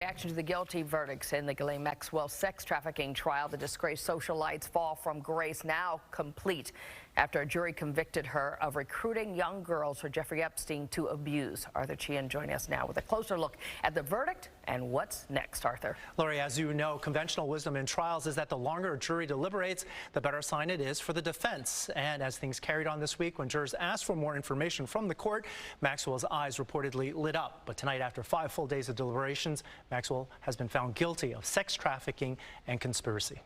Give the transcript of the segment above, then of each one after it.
Reaction to the guilty verdicts in the Ghislaine Maxwell sex trafficking trial. The disgraced socialite's fall from grace now complete after a jury convicted her of recruiting young girls for Jeffrey Epstein to abuse. Arthur Sheehan joining us now with a closer look at the verdict and what's next. Arthur. Lori, as you know, conventional wisdom in trials is that the longer a jury deliberates, the better sign it is for the defense. And as things carried on this week, when jurors asked for more information from the court, Maxwell's eyes reportedly lit up. But tonight, after 5 full days of deliberations, Maxwell has been found guilty of sex trafficking and conspiracy.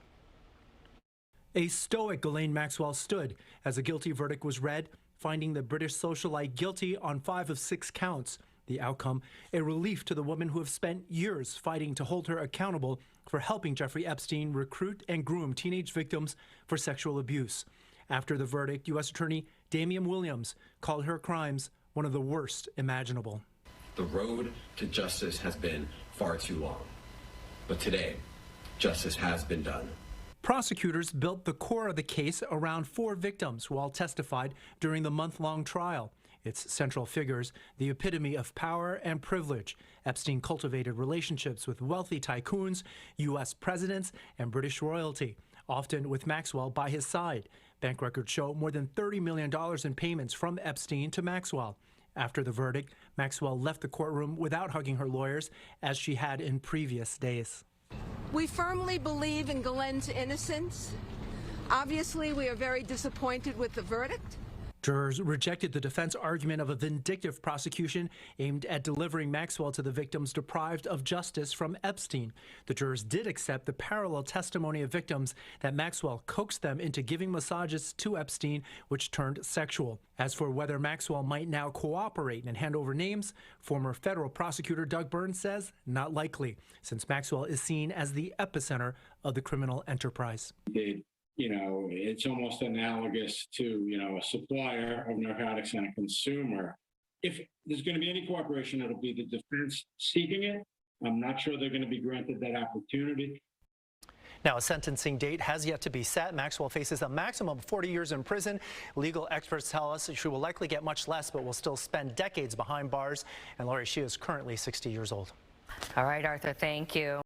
A stoic Ghislaine Maxwell stood as a guilty verdict was read, finding the British socialite guilty on 5 of 6 counts. The outcome, a relief to the woman who have spent years fighting to hold her accountable for helping Jeffrey Epstein recruit and groom teenage victims for sexual abuse. After the verdict, U.S. Attorney Damian Williams called her crimes one of the worst imaginable. The road to justice has been far too long. But today, justice has been done. Prosecutors built the core of the case around 4 victims who all testified during the month-long trial. Its central figures, the epitome of power and privilege. Epstein cultivated relationships with wealthy tycoons, U.S. presidents, and British royalty, often with Maxwell by his side. Bank records show more than $30 million in payments from Epstein to Maxwell. After the verdict, Maxwell left the courtroom without hugging her lawyers, as she had in previous days. We firmly believe in Ghislaine's innocence. Obviously, we are very disappointed with the verdict. Jurors rejected the defense argument of a vindictive prosecution aimed at delivering Maxwell to the victims deprived of justice from Epstein. The jurors did accept the parallel testimony of victims that Maxwell coaxed them into giving massages to Epstein, which turned sexual. As for whether Maxwell might now cooperate and hand over names, former federal prosecutor Doug Burns says not likely, since Maxwell is seen as the epicenter of the criminal enterprise. It's almost analogous to, a supplier of narcotics and a consumer. If there's going to be any cooperation, it'll be the defense seeking it. I'm not sure they're going to be granted that opportunity. Now, a sentencing date has yet to be set. Maxwell faces a maximum of 40 years in prison. Legal experts tell us she will likely get much less, but will still spend decades behind bars. And Lori, she is currently 60 years old. All right, Arthur, thank you.